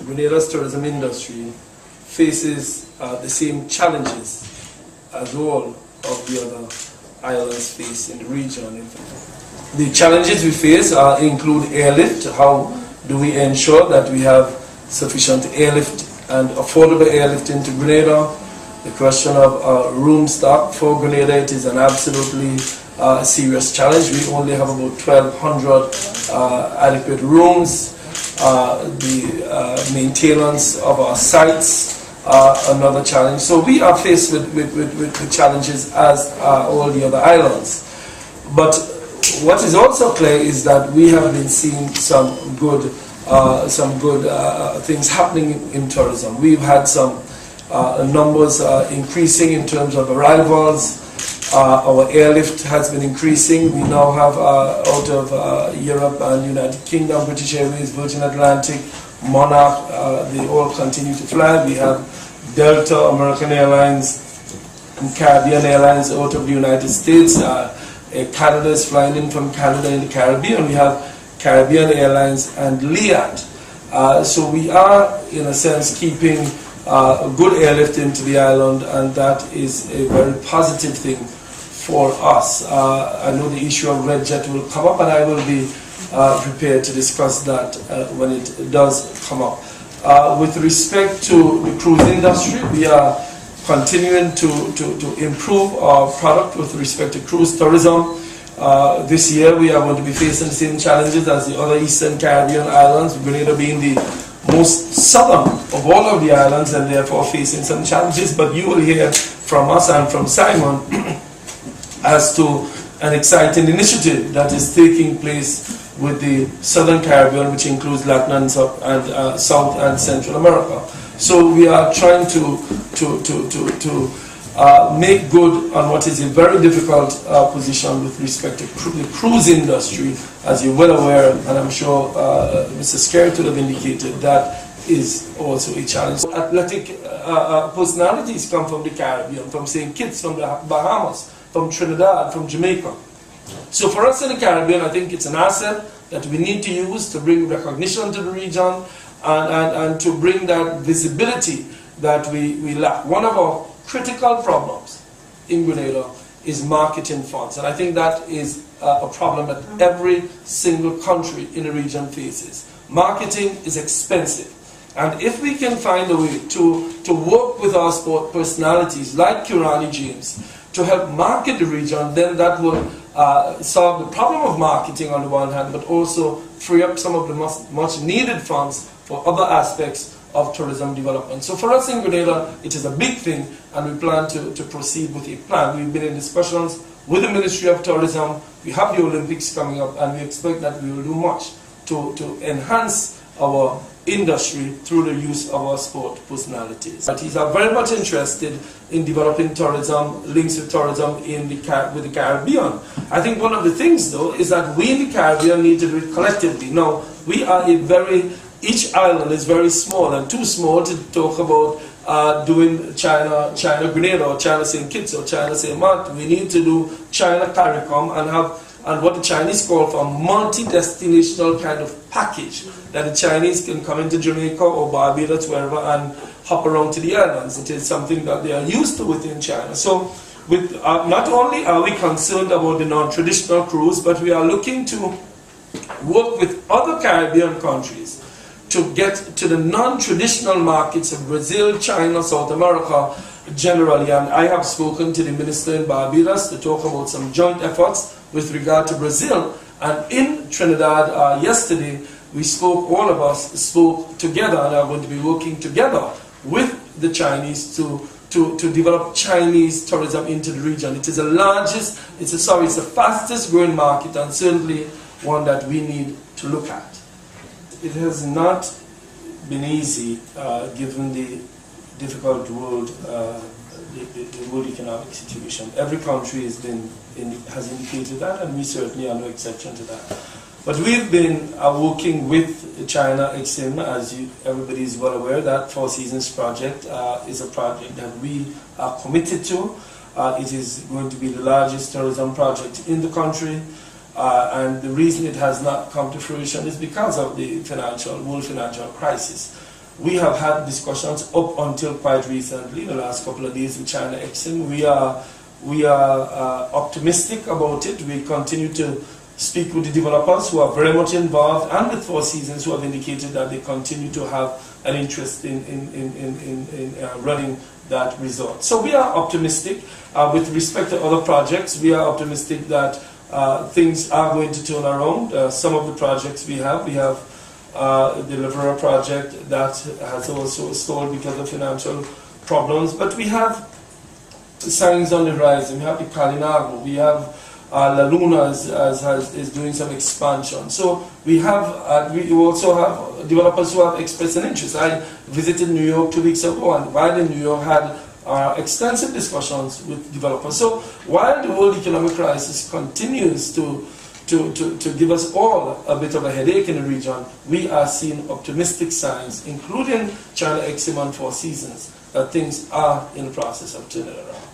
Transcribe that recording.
Grenada's tourism industry faces the same challenges as all of the other islands face in the region. The challenges we face include airlift. How do we ensure that we have sufficient airlift and affordable airlift into Grenada? The question of room stock for Grenada, it is an absolutely serious challenge. We only have about 1,200 adequate rooms. The maintenance of our sites, another challenge. So we are faced with the challenges as all the other islands. But what is also clear is that we have been seeing some good things happening in tourism. We've had some numbers increasing in terms of arrivals. Our airlift has been increasing. We now have out of Europe and United Kingdom, British Airways, Virgin Atlantic, Monarch, they all continue to fly. We have Delta, American Airlines, and Caribbean Airlines out of the United States. Canada is flying in from Canada in the Caribbean. We have Caribbean Airlines and Liat. So we are, in a sense, keeping a good airlift into the island, and that is a very positive thing for us. I know the issue of Red Jet will come up, and I will be prepared to discuss that when it does come up. With respect to the cruise industry, we are continuing to improve our product with respect to cruise tourism. This year we are going to be facing the same challenges as the other Eastern Caribbean islands, Grenada being the most southern of all of the islands and therefore facing some challenges. But you will hear from us and from Simon as to an exciting initiative that is taking place with the Southern Caribbean, which includes Latin and South and Central America. So we are trying to make good on what is a very difficult position with respect to the cruise industry, as you're well aware, and I'm sure Mr. Skerritt would have indicated that is also a challenge. Athletic personalities come from the Caribbean, from St. Kitts, from the Bahamas, from Trinidad, from Jamaica. So for us in the Caribbean, I think it's an asset that we need to use to bring recognition to the region and to bring that visibility that we lack. One of our critical problems in Grenada is marketing funds, and I think that is a problem that every single country in the region faces. Marketing is expensive, and if we can find a way to work with our sport personalities like Kirani James to help market the region, then that will solve the problem of marketing on the one hand, but also free up some of the much needed funds for other aspects of tourism development. So for us in Grenada, it is a big thing, and we plan to proceed with a plan. We've been in discussions with the Ministry of Tourism. We have the Olympics coming up, and we expect that we will do much to enhance our industry through the use of our sport personalities. Parties are very much interested in developing tourism, links with tourism with the Caribbean. I think one of the things, though, is that we in the Caribbean need to do it collectively. Now, we are each island is very small and too small to talk about doing China Grenada or China St. Kitts or China St. Martin. We need to do China CARICOM and what the Chinese call for a multi-destinational kind of package that the Chinese can come into Jamaica or Barbados, wherever, and hop around to the islands. It is something that they are used to within China. So not only are we concerned about the non-traditional cruise, but we are looking to work with other Caribbean countries to get to the non-traditional markets of Brazil, China, South America generally. And I have spoken to the minister in Barbados to talk about some joint efforts with regard to Brazil. And in Trinidad yesterday, all of us spoke together and are going to be working together with the Chinese to develop Chinese tourism into the region. It is it's the fastest growing market, and certainly one that we need to look at. It has not been easy given the difficult world, the world economic situation. Every country has indicated that, and we certainly are no exception to that. But we've been working with China Exim, as everybody is well aware. That Four Seasons project is a project that we are committed to. It is going to be the largest tourism project in the country. And the reason it has not come to fruition is because of the world financial crisis. We have had discussions up until quite recently, the last couple of days with China Exim. We are optimistic about it. We continue to speak with the developers who are very much involved, and with Four Seasons, who have indicated that they continue to have an interest in running that resort. So we are optimistic. With respect to other projects, we are optimistic that things are going to turn around. Some of the projects we have the Livera project that has also stalled because of financial problems, but we have signs on the horizon. We have the Calinago, we have La Luna is doing some expansion. So we also have developers who have expressed an interest. I visited New York 2 weeks ago, and while in New York had extensive discussions with developers. So while the world economic crisis continues to give us all a bit of a headache in the region, we are seeing optimistic signs, including China Exim and Four Seasons, that things are in the process of turning around.